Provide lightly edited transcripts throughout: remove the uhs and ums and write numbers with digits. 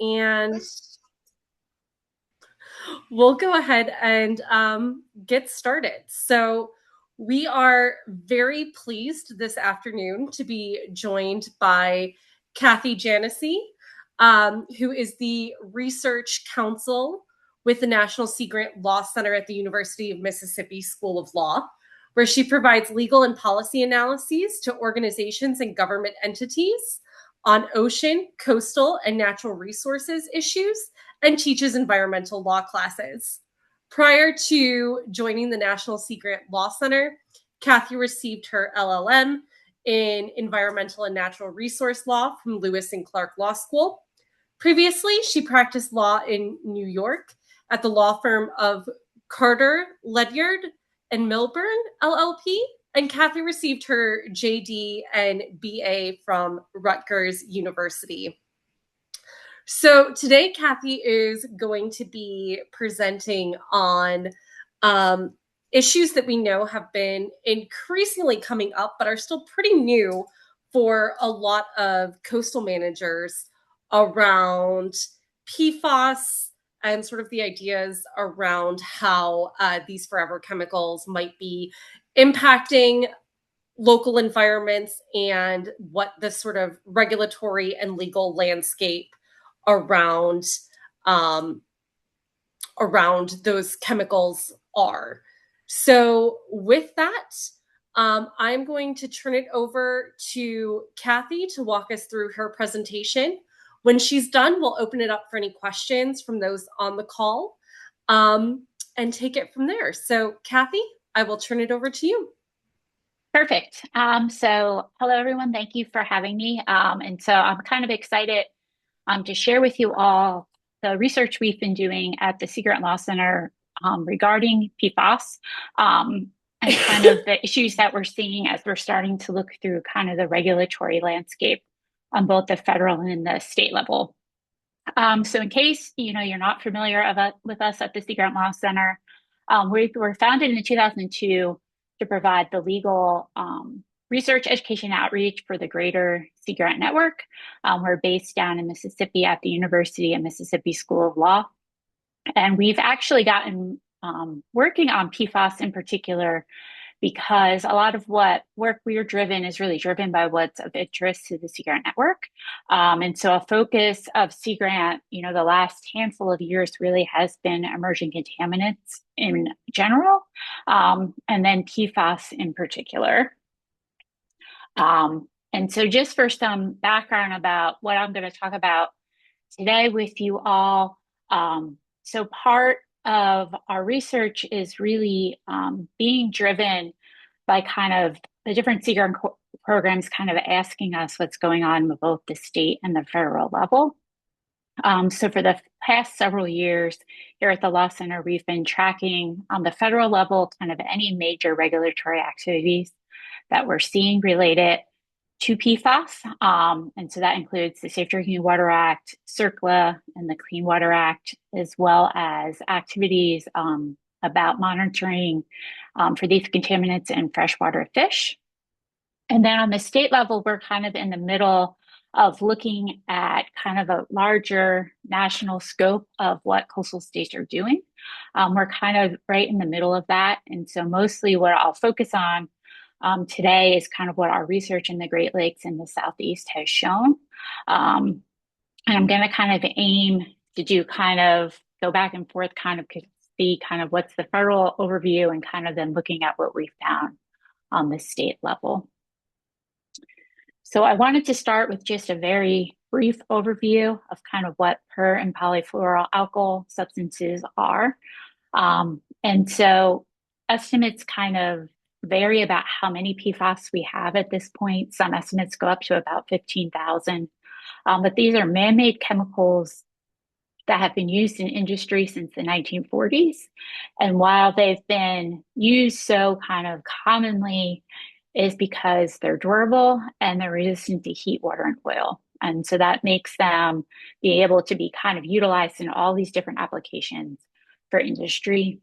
and we'll go ahead and get started. So we are very pleased this afternoon to be joined by Kathy Janasie, who is the Research Counsel with the National Sea Grant Law Center at the University of Mississippi School of Law, where she provides legal and policy analyses to organizations and government entities on ocean, coastal, and natural resources issues, and teaches environmental law classes. Prior to joining the National Sea Grant Law Center, Kathy received her LLM in environmental and natural resource law from Lewis and Clark Law School. Previously, she practiced law in New York at the law firm of Carter, Ledyard, and Milburn, LLP, and Kathy received her JD and BA from Rutgers University. So today, Kathy is going to be presenting on issues that we know have been increasingly coming up, but are still pretty new for a lot of coastal managers around PFAS and sort of the ideas around how these forever chemicals might be impacting local environments and what the sort of regulatory and legal landscape around those chemicals are. So with that, I'm going to turn it over to Kathy to walk us through her presentation. When she's done, we'll open it up for any questions from those on the call and take it from there. So Kathy, I will turn it over to you. Perfect. So hello, everyone. Thank you for having me. And so I'm kind of excited to share with you all the research we've been doing at the Sea Grant Law Center regarding PFAS and kind of the issues that we're seeing as we're starting to look through kind of the regulatory landscape on both the federal and the state level. So in case you're not familiar with us at the Sea Grant Law Center, we were founded in 2002 to provide the legal research, education, outreach for the greater Sea Grant network. We're based down in Mississippi at the University of Mississippi School of Law. And we've actually gotten working on PFAS in particular because a lot of what work we are driven is really driven by what's of interest to the Sea Grant network. And so a focus of Sea Grant, the last handful of years really has been emerging contaminants in general, and then PFAS in particular. And so just for some background about what I'm going to talk about today with you all. So part of our research is really being driven by kind of the different Sea Grant programs kind of asking us what's going on with both the state and the federal level. So for the past several years here at the Law Center, we've been tracking on the federal level kind of any major regulatory activities that we're seeing related to PFAS. And so that includes the Safe Drinking Water Act, CERCLA, and the Clean Water Act, as well as activities about monitoring for these contaminants in freshwater fish. And then on the state level, we're kind of in the middle of looking at kind of a larger national scope of what coastal states are doing. We're kind of right in the middle of that. And so mostly what I'll focus on today is kind of what our research in the Great Lakes and the Southeast has shown. And I'm going to kind of aim to do kind of go back and forth, kind of see kind of what's the federal overview and kind of then looking at what we found on the state level. So I wanted to start with just a very brief overview of kind of what per and poly-fluoroalkyl substances are. And so estimates kind of vary about how many PFAS we have at this point. Some estimates go up to about 15,000. But these are man-made chemicals that have been used in industry since the 1940s. And while they've been used so kind of commonly, is because they're durable and they're resistant to heat, water, and oil. And so that makes them be able to be kind of utilized in all these different applications for industry.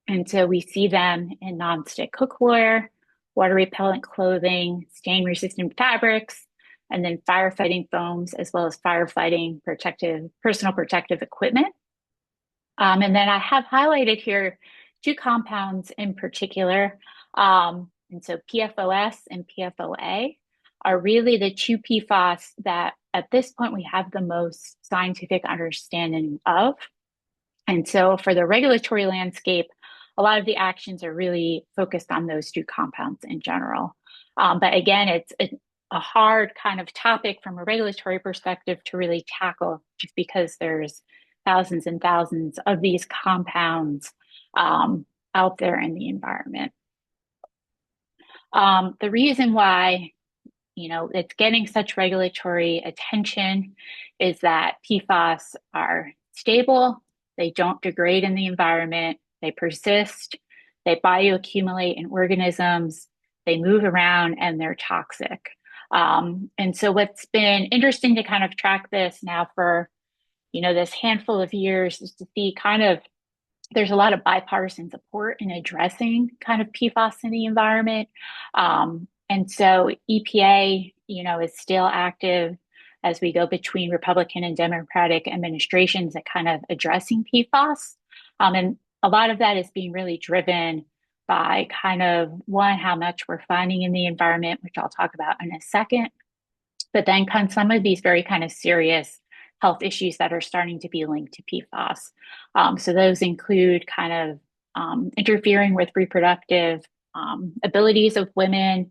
And so we see them in nonstick cookware, water repellent clothing, stain resistant fabrics, and then firefighting foams, as well as firefighting personal protective equipment. And then I have highlighted here two compounds in particular. And so PFOS and PFOA are really the two PFAS that at this point we have the most scientific understanding of. And so for the regulatory landscape, a lot of the actions are really focused on those two compounds in general. But again, it's a hard kind of topic from a regulatory perspective to really tackle just because there's thousands and thousands of these compounds out there in the environment. The reason why it's getting such regulatory attention is that PFAS are stable, they don't degrade in the environment, they persist, they bioaccumulate in organisms, they move around, and they're toxic. And so what's been interesting to kind of track this now for this handful of years is to see kind of there's a lot of bipartisan support in addressing kind of PFAS in the environment. And so EPA, is still active as we go between Republican and Democratic administrations at kind of addressing PFAS. And a lot of that is being really driven by kind of one, how much we're finding in the environment, which I'll talk about in a second, but then some of these very kind of serious health issues that are starting to be linked to PFAS. So those include kind of interfering with reproductive abilities of women,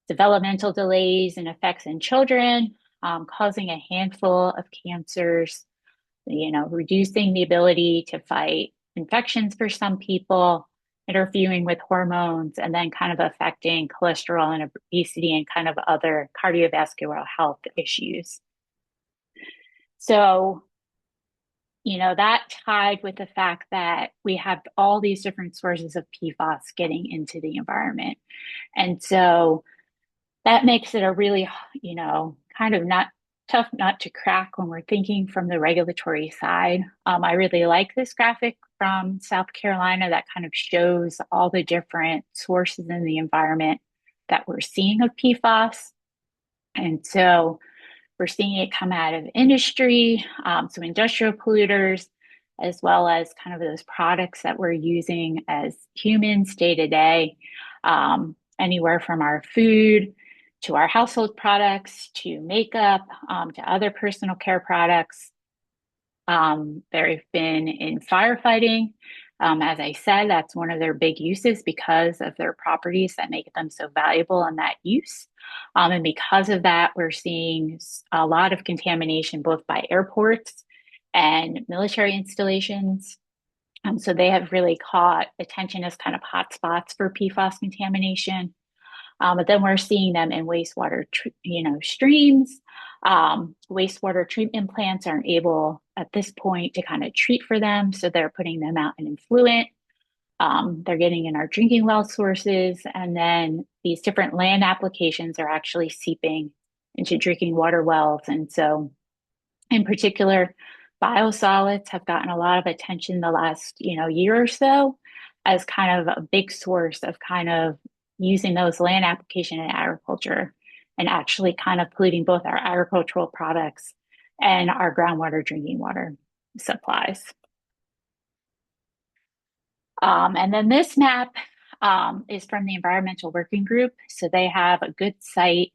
developmental delays and effects in children, causing a handful of cancers, reducing the ability to fight infections for some people, interfering with hormones, and then kind of affecting cholesterol and obesity and kind of other cardiovascular health issues. So, that tied with the fact that we have all these different sources of PFAS getting into the environment. And so that makes it a really, kind of tough nut to crack when we're thinking from the regulatory side. I really like this graphic from South Carolina that kind of shows all the different sources in the environment that we're seeing of PFAS. And so we're seeing it come out of industry, so industrial polluters, as well as kind of those products that we're using as humans day to day, anywhere from our food to our household products, to makeup, to other personal care products. They've been in firefighting. As I said, that's one of their big uses because of their properties that make them so valuable in that use. And because of that, we're seeing a lot of contamination both by airports and military installations. So they have really caught attention as kind of hotspots for PFAS contamination. But then we're seeing them in wastewater, streams. Wastewater treatment plants aren't able at this point to kind of treat for them, so they're putting them out in effluent. They're getting in our drinking well sources, and then these different land applications are actually seeping into drinking water wells. And so, in particular, biosolids have gotten a lot of attention the last year or so as kind of a big source of kind of using those land application in agriculture and actually kind of polluting both our agricultural products and our groundwater drinking water supplies. And then this map is from the Environmental Working Group. So they have a good site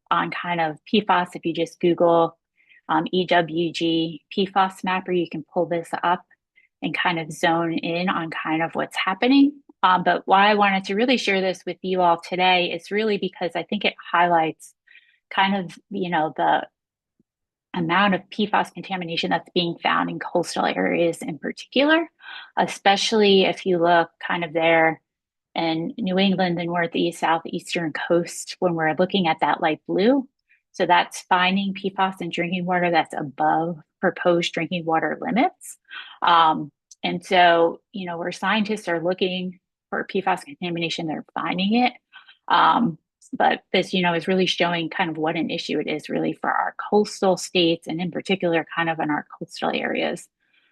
on kind of PFAS. If you just Google EWG PFAS mapper, you can pull this up and kind of zone in on kind of what's happening. But why I wanted to really share this with you all today is really because I think it highlights kind of, the amount of PFAS contamination that's being found in coastal areas in particular, especially if you look kind of there in New England, the Northeast, Southeastern coast, when we're looking at that light blue. So that's finding PFAS in drinking water that's above proposed drinking water limits. And so, where scientists are looking for PFAS contamination, they're finding it. But this, is really showing kind of what an issue it is really for our coastal states, and in particular, kind of in our coastal areas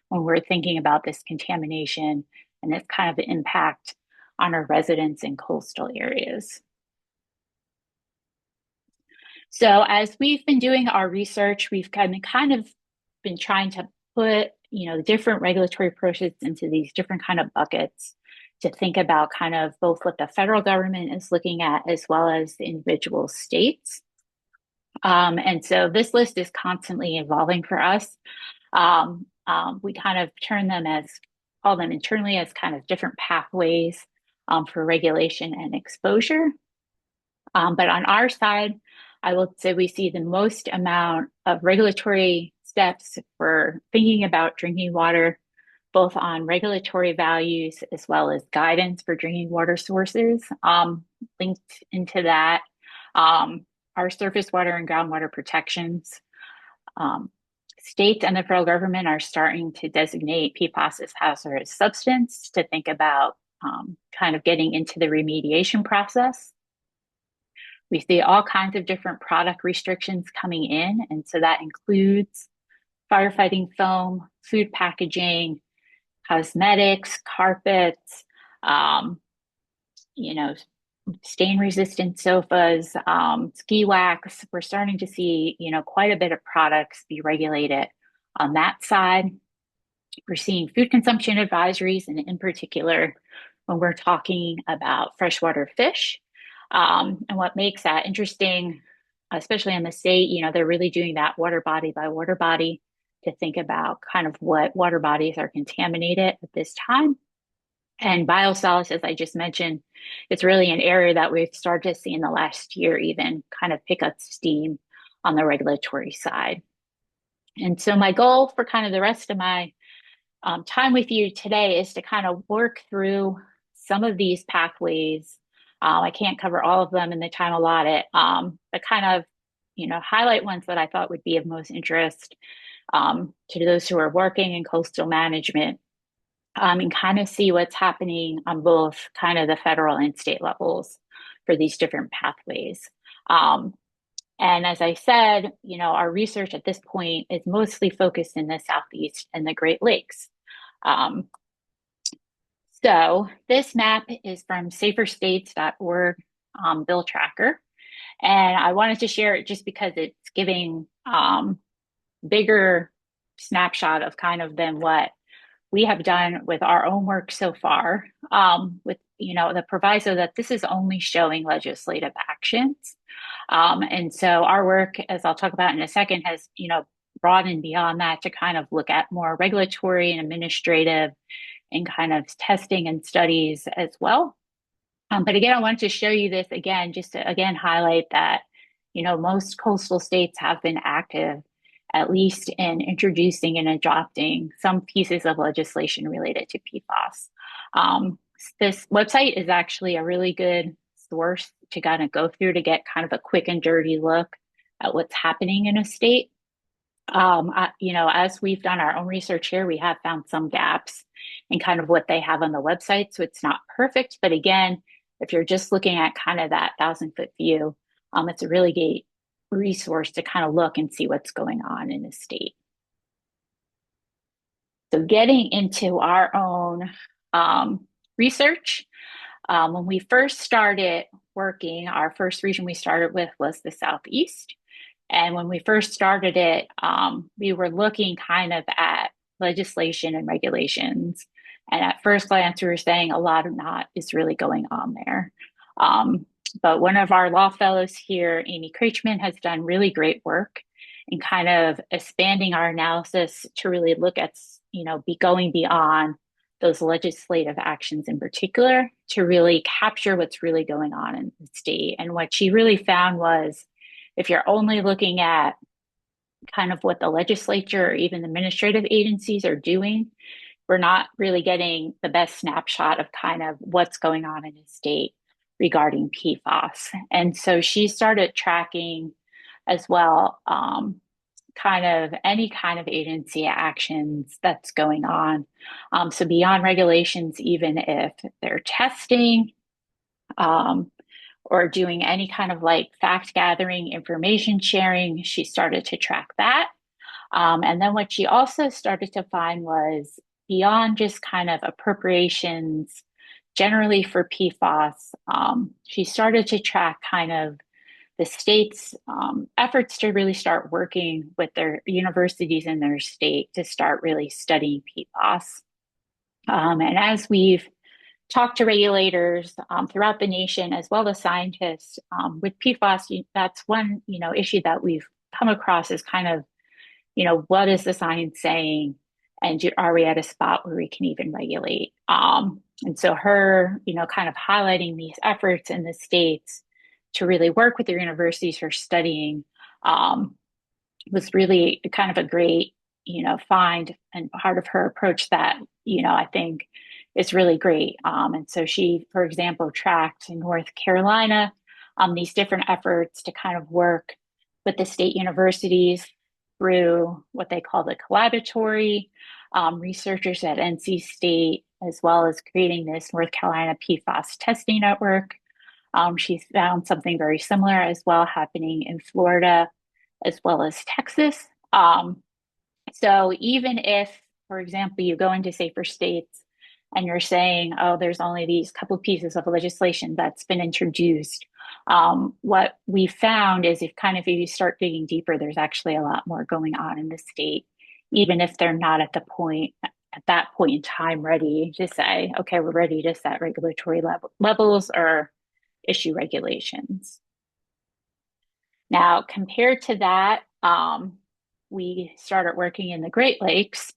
when we're thinking about this contamination and its kind of impact on our residents in coastal areas. So as we've been doing our research, we've kind of been trying to put, different regulatory approaches into these different kind of buckets to think about kind of both what the federal government is looking at as well as the individual states. And so this list is constantly evolving for us. We kind of call them internally as kind of different pathways for regulation and exposure. But on our side, I will say we see the most amount of regulatory steps for thinking about drinking water, both on regulatory values as well as guidance for drinking water sources. Linked into that, our surface water and groundwater protections. States and the federal government are starting to designate PFAS as hazardous substance to think about kind of getting into the remediation process. We see all kinds of different product restrictions coming in, and so that includes firefighting foam, food packaging, cosmetics, carpets, you know, stain-resistant sofas, ski wax. We're starting to see, quite a bit of products be regulated on that side. We're seeing food consumption advisories, and in particular, when we're talking about freshwater fish. And what makes that interesting, especially in the state, they're really doing that water body by water body to think about kind of what water bodies are contaminated at this time. And biosolids, as I just mentioned, it's really an area that we've started to see in the last year even kind of pick up steam on the regulatory side. And so my goal for kind of the rest of my time with you today is to kind of work through some of these pathways. I can't cover all of them in the time allotted, but kind of, highlight ones that I thought would be of most interest to those who are working in coastal management, and kind of see what's happening on both kind of the federal and state levels for these different pathways. And as I said, our research at this point is mostly focused in the Southeast and the Great Lakes. So this map is from saferstates.org bill tracker. And I wanted to share it just because it's giving bigger snapshot of kind of than what we have done with our own work so far, with the proviso that this is only showing legislative actions. And so our work, as I'll talk about in a second, has broadened beyond that to kind of look at more regulatory and administrative and kind of testing and studies as well. But again, I wanted to show you this again, just to again highlight that most coastal states have been active, at least in introducing and adopting some pieces of legislation related to PFAS. This website is actually a really good source to kind of go through to get kind of a quick and dirty look at what's happening in a state. As we've done our own research here, we have found some gaps in kind of what they have on the website. So it's not perfect, but again, if you're just looking at kind of that 1,000-foot view, it's a really great resource to kind of look and see what's going on in the state. So getting into our own research, when we first started working, our first region we started with was the Southeast. And when we first started it, we were looking kind of at legislation and regulations. And at first glance, we were saying a lot of that is really going on there. But one of our law fellows here, Amy Krachman, has done really great work in kind of expanding our analysis to really look at, be going beyond those legislative actions in particular to really capture what's really going on in the state. And what she really found was if you're only looking at kind of what the legislature or even the administrative agencies are doing, we're not really getting the best snapshot of kind of what's going on in the state regarding PFAS. And so she started tracking as well, kind of any kind of agency actions that's going on. So beyond regulations, even if they're testing or doing any kind of like fact gathering, information sharing, she started to track that. And then what she also started to find was beyond just kind of appropriations generally for PFAS, she started to track kind of the state's efforts to really start working with their universities in their state to start really studying PFAS. And as we've talked to regulators throughout the nation, as well as scientists, with PFAS, that's one issue that we've come across is kind of, what is the science saying, and are we at a spot where we can even regulate? And so her, kind of highlighting these efforts in the states to really work with their universities for studying was really kind of a great, find and part of her approach that, I think is really great. And so she, for example, tracked in North Carolina these different efforts to kind of work with the state universities through what they call the collaboratory, researchers at NC State, as well as creating this North Carolina PFAS testing network. She's found something very similar as well happening in Florida, as well as Texas. So even if, for example, you go into safer states and you're saying, oh, there's only these couple pieces of legislation that's been introduced, what we found is if you start digging deeper, there's actually a lot more going on in the state, even if they're not at that point in time ready to say, okay, we're ready to set regulatory levels or issue regulations. Now, compared to that, we started working in the Great Lakes.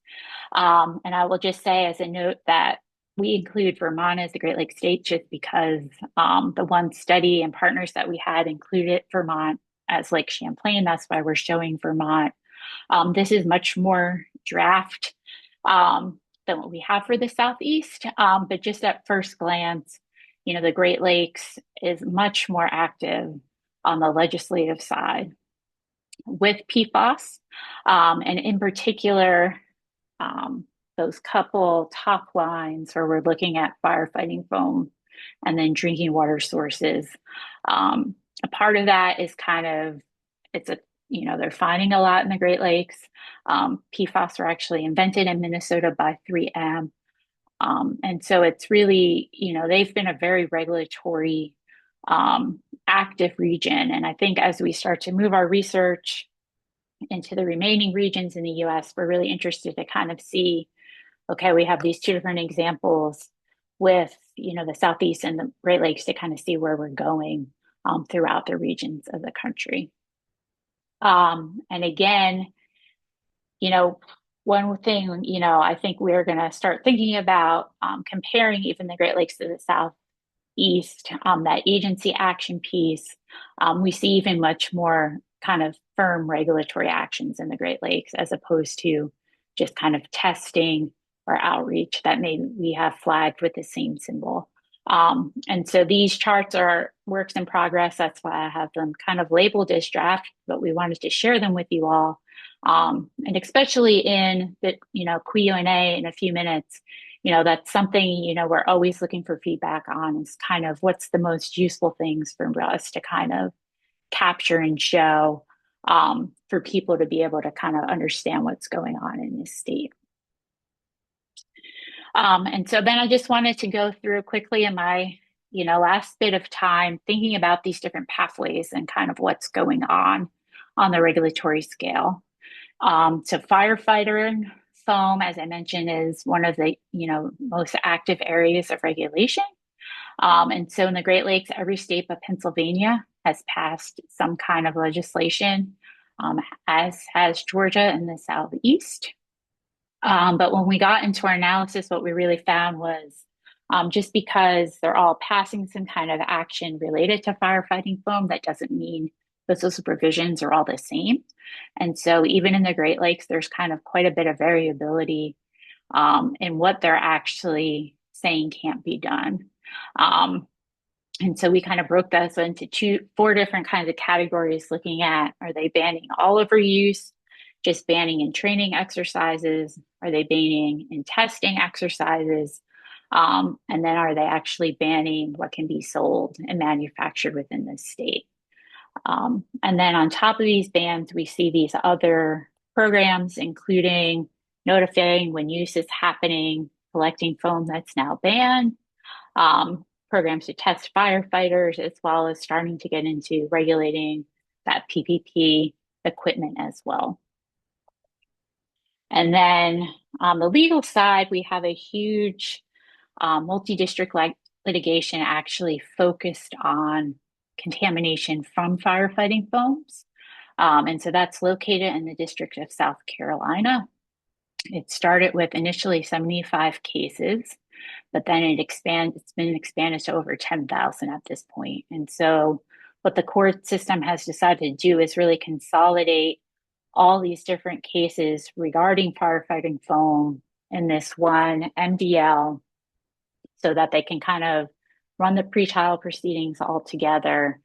And I will just say as a note that we include Vermont as the Great Lakes state just because the one study and partners that we had included Vermont as Lake Champlain. That's why we're showing Vermont. This is much more draft than what we have for the Southeast. But just at first glance, the Great Lakes is much more active on the legislative side with PFAS, and in particular, those couple top lines where we're looking at firefighting foam and then drinking water sources. A part of that is they're finding a lot in the Great Lakes. PFAS were actually invented in Minnesota by 3M. And so it's really, they've been a very regulatory active region. And I think as we start to move our research into the remaining regions in the US, we're really interested to kind of see, okay, we have these two different examples with, the Southeast and the Great Lakes to kind of see where we're going throughout the regions of the country. And again, one thing, I think we're going to start thinking about comparing even the Great Lakes to the Southeast, that agency action piece. We see even much more kind of firm regulatory actions in the Great Lakes as opposed to just kind of testing or outreach that maybe we have flagged with the same symbol. And so these charts are works in progress. That's why I have them kind of labeled as draft, but we wanted to share them with you all. And especially in the, Q&A in a few minutes, that's something, we're always looking for feedback on is kind of what's the most useful things for us to kind of capture and show for people to be able to kind of understand what's going on in this state. And so then I just wanted to go through quickly in my, last bit of time thinking about these different pathways and kind of what's going on the regulatory scale. So firefighter foam, as I mentioned, is one of the, most active areas of regulation. And so in the Great Lakes, every state but Pennsylvania has passed some kind of legislation, as has Georgia in the Southeast. But when we got into our analysis, what we really found was just because they're all passing some kind of action related to firefighting foam, that doesn't mean those provisions are all the same. And so even in the Great Lakes, there's kind of quite a bit of variability in what they're actually saying can't be done. And so we kind of broke this into four different kinds of categories, looking at, are they banning all overuse, just banning in training exercises? Are they banning in testing exercises? And then are they actually banning what can be sold and manufactured within the state? And then on top of these bans, we see these other programs, including notifying when use is happening, collecting foam that's now banned, programs to test firefighters, as well as starting to get into regulating that PPP equipment as well. And then on the legal side, we have a huge multi-district litigation actually focused on contamination from firefighting foams. And so that's located in the District of South Carolina. It started with initially 75 cases, but then it's been expanded to over 10,000 at this point. And so what the court system has decided to do is really consolidate all these different cases regarding firefighting foam in this one MDL so that they can kind of run the pretrial proceedings all together,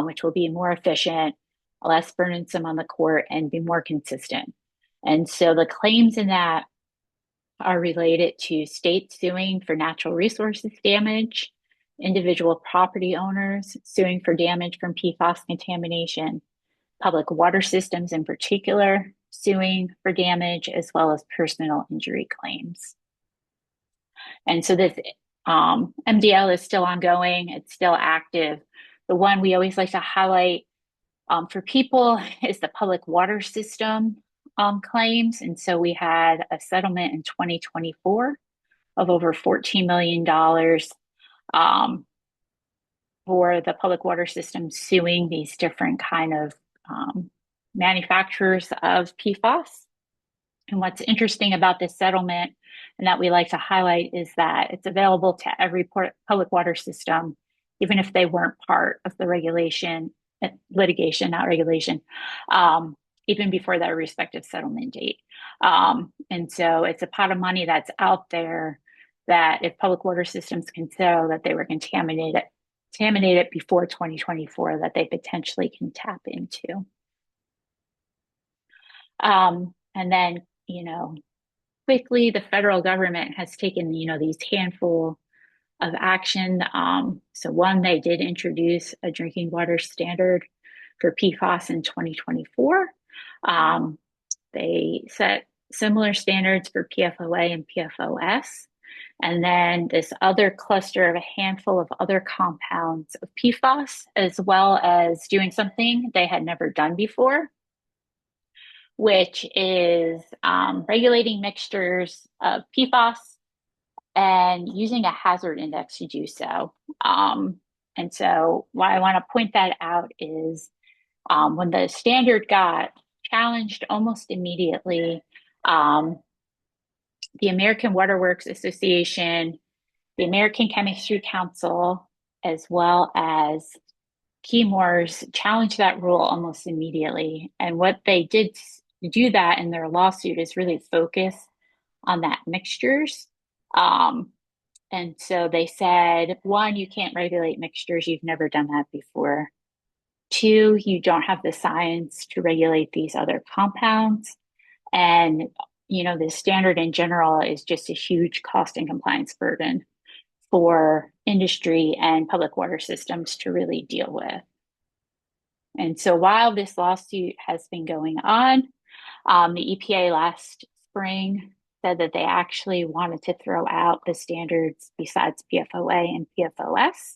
which will be more efficient, less burdensome on the court, and be more consistent. And so the claims in that are related to states suing for natural resources damage, individual property owners suing for damage from PFAS contamination, public water systems in particular suing for damage, as well as personal injury claims. And so this MDL is still ongoing, it's still active. The one we always like to highlight for people is the public water system claims. And so we had a settlement in 2024 of over $14 million for the public water system suing these different kind of manufacturers of PFAS. And what's interesting about this settlement and that we like to highlight is that it's available to every public water system, even if they weren't part of the litigation, not regulation, even before their respective settlement date. And so it's a pot of money that's out there that if public water systems can show that they were contaminated before 2024, that they potentially can tap into. And then, quickly, the federal government has taken, these handful of action. So one, they did introduce a drinking water standard for PFAS in 2024. They set similar standards for PFOA and PFOS. And then this other cluster of a handful of other compounds of PFAS, as well as doing something they had never done before, which is regulating mixtures of PFAS and using a hazard index to do so. And so why I want to point that out is when the standard got challenged almost immediately, the American Water Works Association, the American Chemistry Council, as well as Chemours challenged that rule almost immediately. And what they did to do that in their lawsuit is really focus on that mixtures. And so they said, one, you can't regulate mixtures. You've never done that before. Two, you don't have the science to regulate these other compounds. And, the standard in general is just a huge cost and compliance burden for industry and public water systems to really deal with. And so while this lawsuit has been going on, the EPA last spring said that they actually wanted to throw out the standards besides PFOA and PFOS.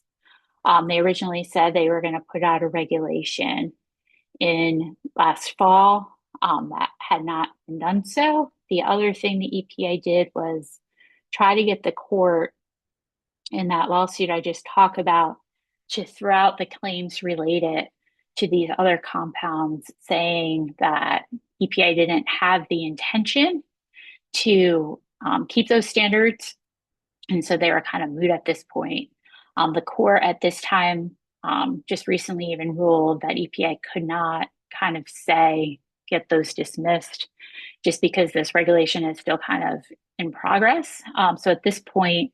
They originally said they were going to put out a regulation in last fall. That had not been done so. The other thing the EPA did was try to get the court in that lawsuit I just talked about to throw out the claims related to these other compounds, saying that EPA didn't have the intention to keep those standards. And so they were kind of moot at this point. The court at this time just recently even ruled that EPA could not kind of get those dismissed just because this regulation is still kind of in progress. So at this point,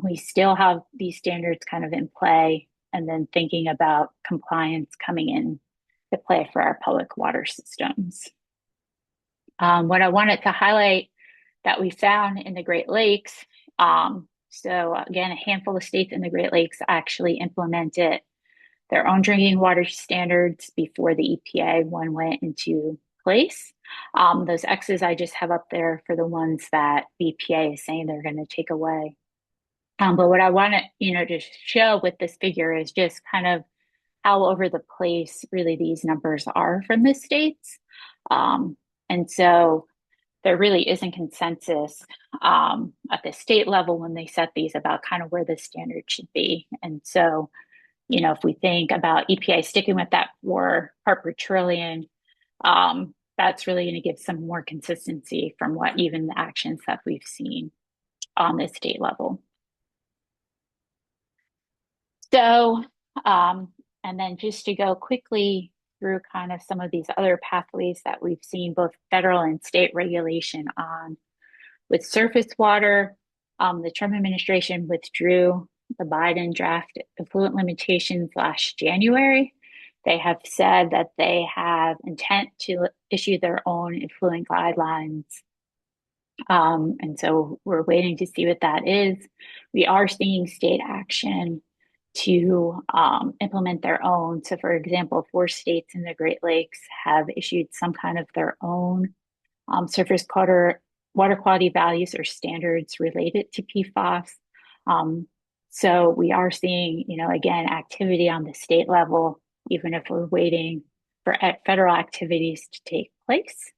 we still have these standards kind of in play, and then thinking about compliance coming in to play for our public water systems. What I wanted to highlight that we found in the Great Lakes, so again, a handful of states in the Great Lakes actually implemented their own drinking water standards before the EPA one went into place. Those X's I just have up there for the ones that the EPA is saying they're going to take away. But what I want to show with this figure is just kind of how over the place really these numbers are from the states. Um, and so there really isn't consensus at the state level when they set these about kind of where the standard should be. And so, if we think about EPA sticking with that 4 part per trillion, that's really going to give some more consistency from what even the actions that we've seen on the state level. So, and then just to go quickly through kind of some of these other pathways that we've seen both federal and state regulation on. With surface water, the Trump administration withdrew the Biden draft effluent limitations last January. They have said that they have intent to issue their own effluent guidelines. And so we're waiting to see what that is. We are seeing state action to implement their own. So, for example, 4 states in the Great Lakes have issued some kind of their own surface water quality values or standards related to PFAS. So we are seeing, again, activity on the state level, even if we're waiting for federal activities to take place.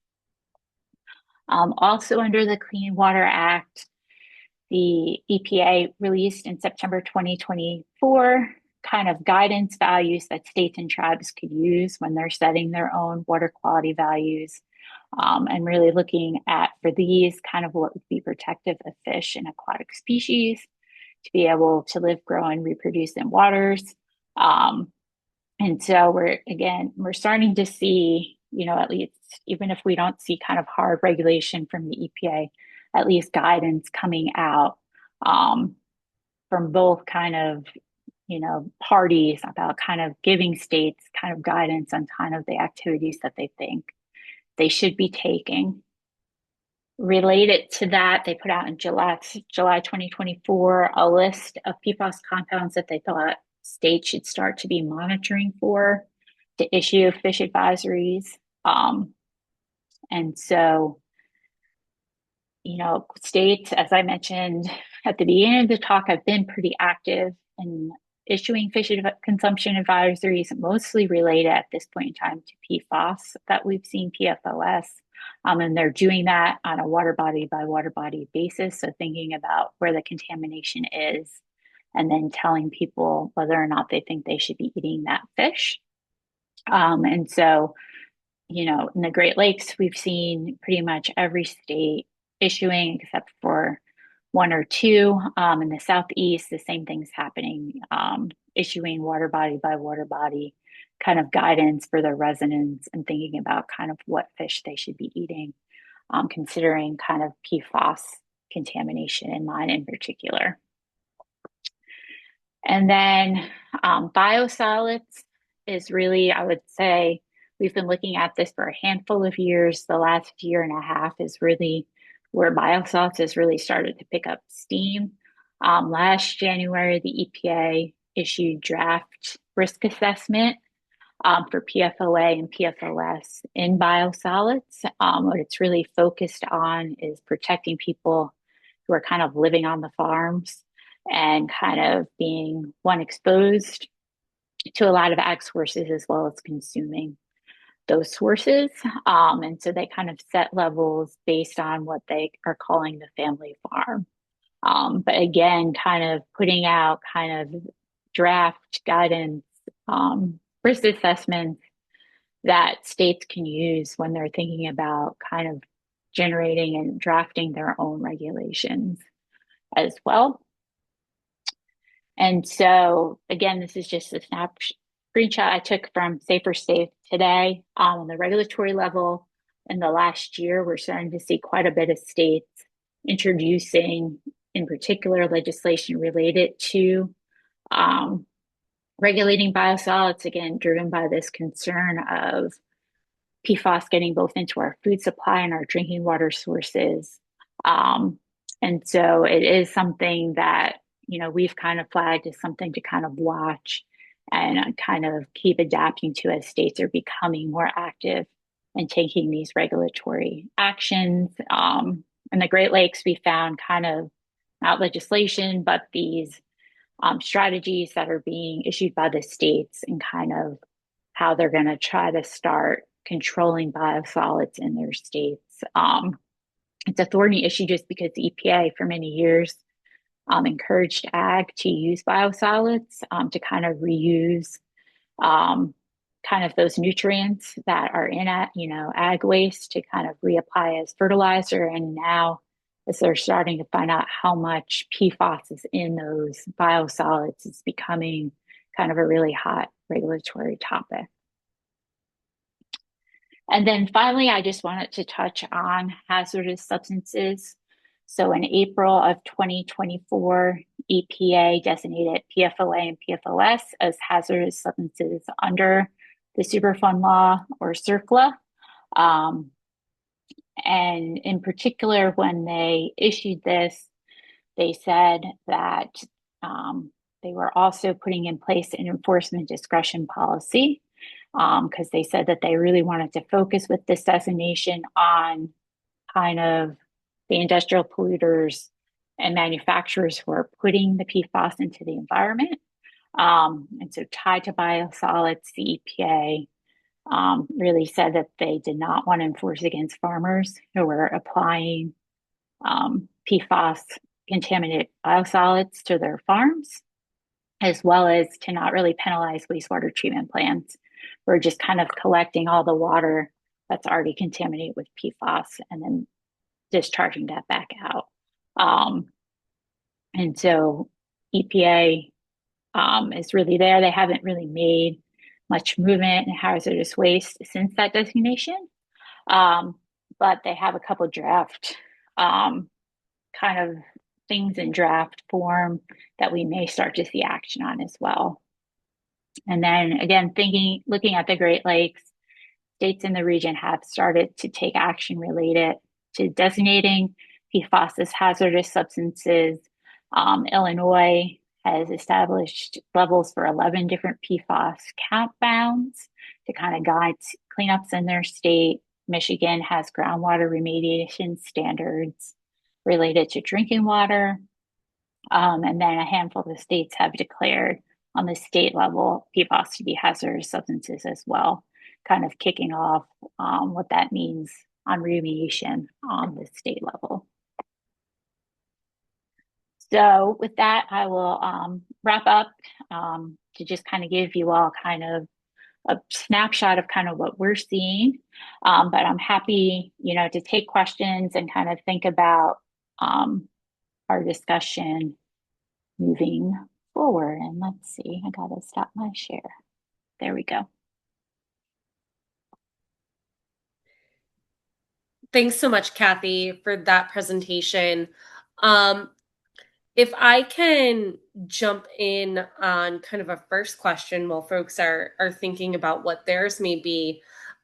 Also under the Clean Water Act, the EPA released in September 2024 kind of guidance values that states and tribes could use when they're setting their own water quality values. And really looking at, for these, kind of what would be protective of fish and aquatic species to be able to live, grow, and reproduce in waters. And so we're starting to see, at least, even if we don't see kind of hard regulation from the EPA, at least guidance coming out from both kind of, parties about kind of giving states kind of guidance on kind of the activities that they think they should be taking. Related to that, they put out in July 2024 a list of PFAS compounds that they thought states should start to be monitoring for to issue fish advisories. And so, states, as I mentioned at the beginning of the talk, have been pretty active in issuing fish consumption advisories, mostly related at this point in time to PFAS that we've seen, PFOS. And they're doing that on a water body by water body basis. So thinking about where the contamination is and then telling people whether or not they think they should be eating that fish. And so, in the Great Lakes, we've seen pretty much every state issuing except for 1 or 2. In the Southeast, the same thing's happening, issuing water body by water body kind of guidance for their residents and thinking about kind of what fish they should be eating, considering kind of PFAS contamination in mind in particular. And then biosolids is really, I would say, we've been looking at this for a handful of years. The last year and a half is really where biosolids has really started to pick up steam. Last January, the EPA issued draft risk assessment for PFOA and PFOS in biosolids. What it's really focused on is protecting people who are kind of living on the farms and kind of being exposed to a lot of ag sources as well as consuming those sources. And so they kind of set levels based on what they are calling the family farm. But again, kind of putting out kind of draft guidance, risk assessments that states can use when they're thinking about kind of generating and drafting their own regulations as well. And so, again, this is just a screenshot I took from Safer State today. On the regulatory level, in the last year, we're starting to see quite a bit of states introducing, in particular, legislation related to regulating biosolids, again, driven by this concern of PFAS getting both into our food supply and our drinking water sources. And so it is something that, we've kind of flagged as something to kind of watch and kind of keep adapting to as states are becoming more active and taking these regulatory actions. In the Great Lakes, we found kind of not legislation, but these strategies that are being issued by the states and kind of how they're going to try to start controlling biosolids in their states. It's a thorny issue just because the EPA for many years encouraged ag to use biosolids to kind of reuse kind of those nutrients that are in ag waste to kind of reapply as fertilizer. And now, as they're starting to find out how much PFAS is in those biosolids, it's becoming kind of a really hot regulatory topic. And then finally, I just wanted to touch on hazardous substances. So in April of 2024, EPA designated PFOA and PFOS as hazardous substances under the Superfund law or CERCLA. And in particular, when they issued this, they said that they were also putting in place an enforcement discretion policy because they said that they really wanted to focus with this designation on kind of the industrial polluters and manufacturers who are putting the PFAS into the environment. And so tied to biosolids, the EPA really said that they did not want to enforce against farmers who were applying PFAS contaminated biosolids to their farms, as well as to not really penalize wastewater treatment plants. We're just kind of collecting all the water that's already contaminated with PFAS and then discharging that back out. And so EPA is really there. They haven't really made much movement in hazardous waste since that designation, but they have a couple draft kind of things in draft form that we may start to see action on as well. And then again, looking at the Great Lakes, states in the region have started to take action related to designating PFAS as hazardous substances. Illinois has established levels for 11 different PFAS count bounds to kind of guide cleanups in their state. Michigan has groundwater remediation standards related to drinking water. And then a handful of states have declared on the state level PFAS to be hazardous substances as well, kind of kicking off what that means on remediation on the state level. So with that, I will wrap up to just kind of give you all kind of a snapshot of kind of what we're seeing. But I'm happy, to take questions and kind of think about our discussion moving forward. And let's see, I gotta stop my share. There we go. Thanks so much, Kathy, for that presentation. If I can jump in on kind of a first question while folks are thinking about what theirs may be,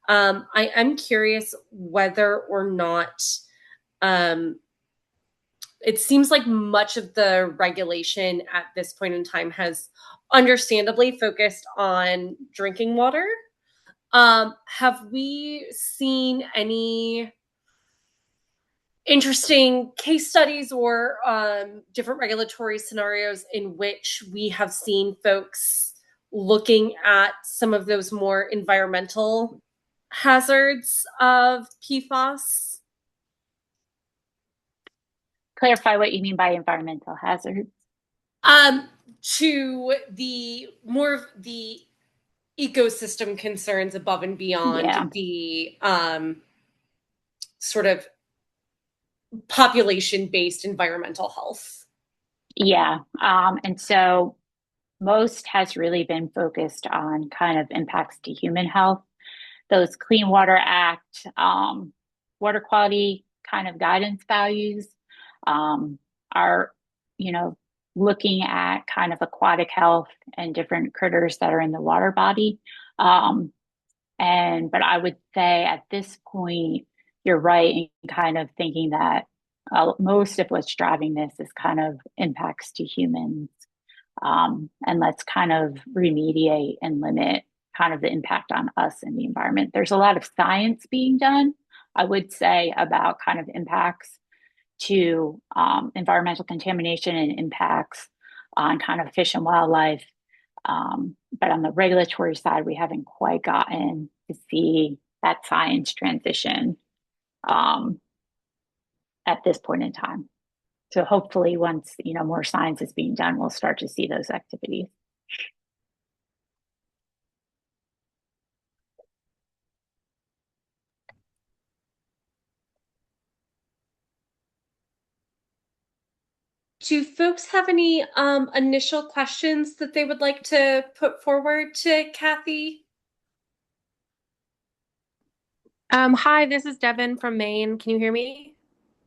I am curious whether or not it seems like much of the regulation at this point in time has understandably focused on drinking water. Have we seen any interesting case studies or different regulatory scenarios in which we have seen folks looking at some of those more environmental hazards of PFAS? Clarify what you mean by environmental hazards. To the more of the ecosystem concerns above and beyond the sort of population-based environmental health. Yeah. And so most has really been focused on kind of impacts to human health. Those Clean Water Act, water quality kind of guidance values are, looking at kind of aquatic health and different critters that are in the water body. But I would say at this point, you're right in kind of thinking that most of what's driving this is kind of impacts to humans. And let's kind of remediate and limit kind of the impact on us and the environment. There's a lot of science being done, I would say, about kind of impacts to environmental contamination and impacts on kind of fish and wildlife. But on the regulatory side, we haven't quite gotten to see that science transition at this point in time. So hopefully once, more science is being done, we'll start to see those activities. Do folks have any initial questions that they would like to put forward to Kathy? Hi, this is Devin from Maine. Can you hear me?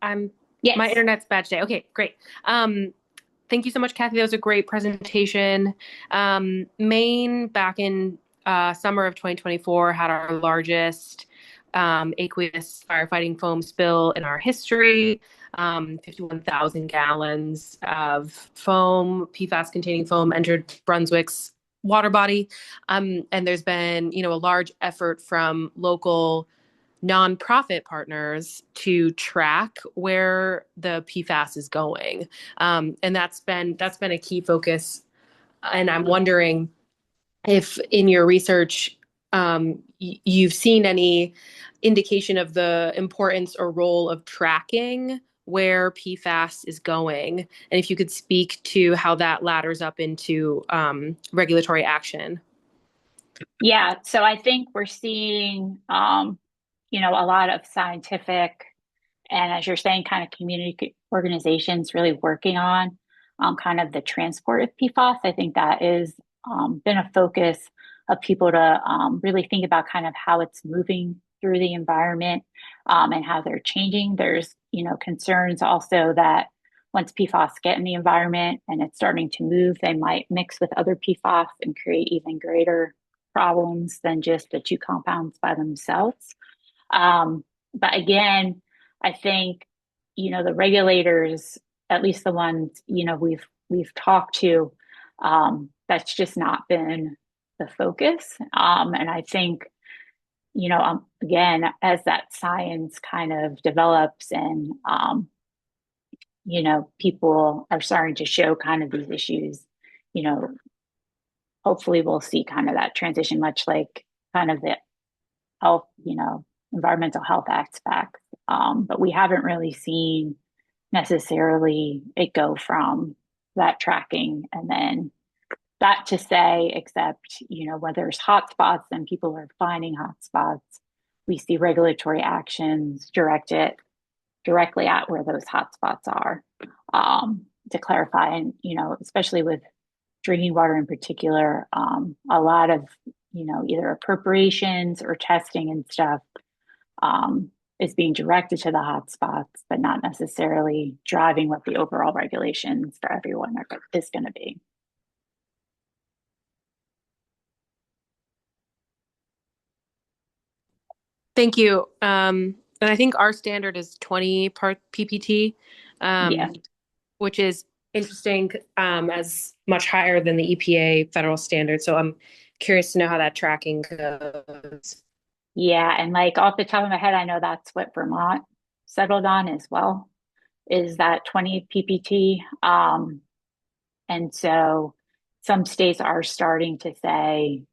My Yes. internet's bad today. Okay, great. Thank you so much, Kathy. That was a great presentation. Maine, back in summer of 2024, had our largest aqueous firefighting foam spill in our history. 51,000 gallons of foam, PFAS-containing foam, entered Brunswick's water body. And there's been, a large effort from local nonprofit partners to track where the PFAS is going, and that's been a key focus. And I'm wondering if in your research you've seen any indication of the importance or role of tracking where PFAS is going, and if you could speak to how that ladders up into regulatory action. Yeah, so I think we're seeing, a lot of scientific and, as you're saying, kind of community organizations really working on kind of the transport of PFAS. I think that is been a focus of people to really think about kind of how it's moving through the environment and how they're changing. There's, concerns also that once PFAS get in the environment and it's starting to move, they might mix with other PFAS and create even greater problems than just the two compounds by themselves. But again, I think, the regulators, at least the ones, we've talked to, that's just not been the focus. And I think, again, as that science kind of develops and, people are starting to show kind of these issues, you know, hopefully we'll see kind of that transition, much like kind of the health, environmental health aspects. But we haven't really seen necessarily it go from that tracking and then that to say, except, when there's hotspots and people are finding hotspots, we see regulatory actions directed directly at where those hotspots are, to clarify. And, especially with drinking water in particular, a lot of, either appropriations or testing and stuff is being directed to the hotspots, but not necessarily driving what the overall regulations for everyone is going to be. Thank you. And I think our standard is 20 part PPT, Yeah. which is interesting, as much higher than the EPA federal standard. So I'm curious to know how that tracking goes. Yeah. And like off the top of my head, I know that's what Vermont settled on as well, is that 20 PPT. And so some states are starting to say,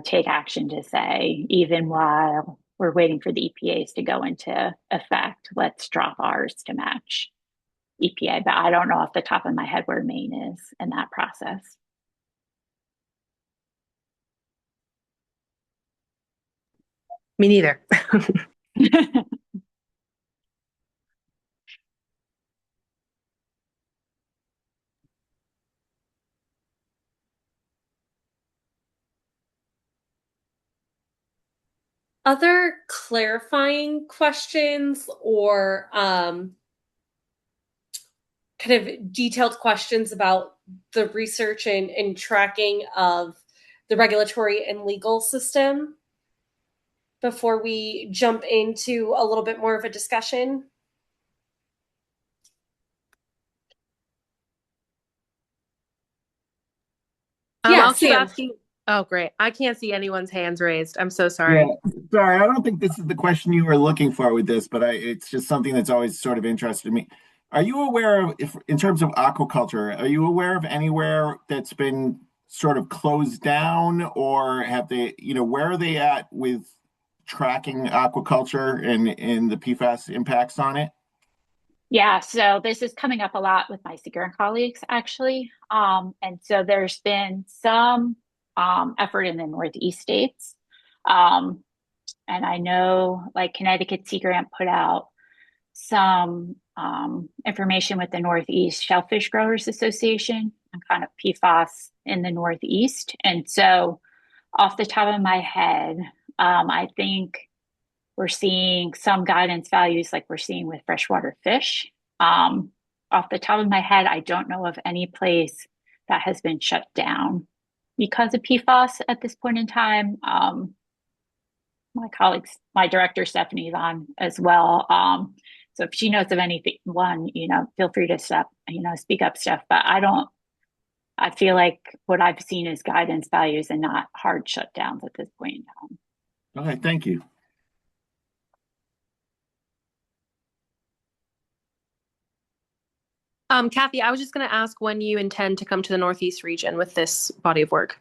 take action to say, even while we're waiting for the EPAs to go into effect, let's drop ours to match EPA. But I don't know off the top of my head where Maine is in that process. Me neither. Other clarifying questions or kind of detailed questions about the research and tracking of the regulatory and legal system before we jump into a little bit more of a discussion? Yeah, I'll keep Sam. asking. Oh, great. I can't see anyone's hands raised. I'm so Yeah, sorry. sorry, I don't think this is the question you were looking for with this, but it's just something that's always sort of interested me. Are you aware of, if in terms of aquaculture, are you aware of anywhere that's been sort of closed down, or have they, where are they at with tracking aquaculture and the PFAS impacts on it? Yeah, so this is coming up a lot with my Seagram colleagues, actually. And so there's been some effort in the Northeast states. Um, and I know like Connecticut Sea Grant put out some information with the Northeast Shellfish Growers Association on kind of PFAS in the Northeast. And so off the top of my head, I think we're seeing some guidance values like we're seeing with freshwater fish. Um, Off the top of my head, I don't know of any place that has been shut down because of PFAS at this point in time. My colleagues, my director Stephanie's on as well. So if she knows of anything, feel free to speak up, Steph. But I don't. I feel like what I've seen is guidance values and not hard shutdowns at this point in time. Okay, thank you. Kathy, I was just going to ask when you intend to come to the Northeast region with this body of work.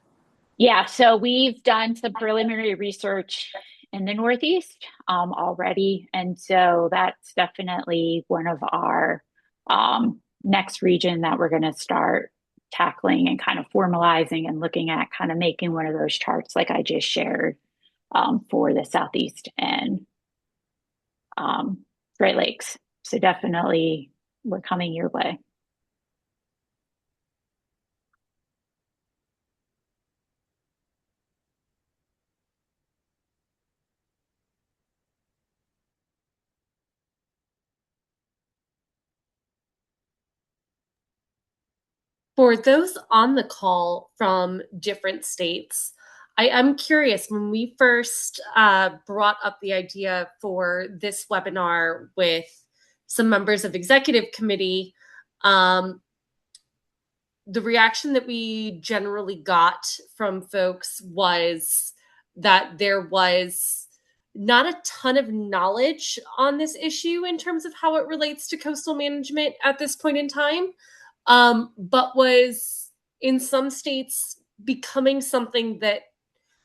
Yeah, so we've done some preliminary research in the Northeast already. And so that's definitely one of our next region that we're going to start tackling and kind of formalizing and looking at kind of making one of those charts like I just shared for the Southeast and Great Lakes. So definitely we're coming your way. For those on the call from different states, I'm curious, when we first brought up the idea for this webinar with some members of executive committee, the reaction that we generally got from folks was that there was not a ton of knowledge on this issue in terms of how it relates to coastal management at this point in time, but was in some states becoming something that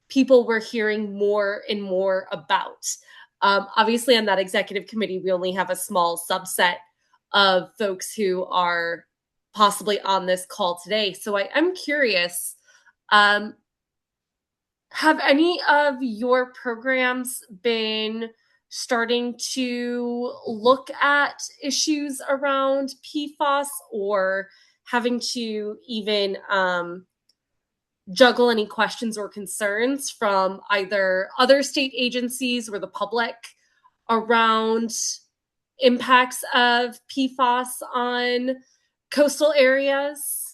people were hearing more and more about. Obviously, on that executive committee, we only have a small subset of folks who are possibly on this call today. So I'm curious, um, have any of your programs been starting to look at issues around PFAS or having to even juggle any questions or concerns from either other state agencies or the public around impacts of PFAS on coastal areas?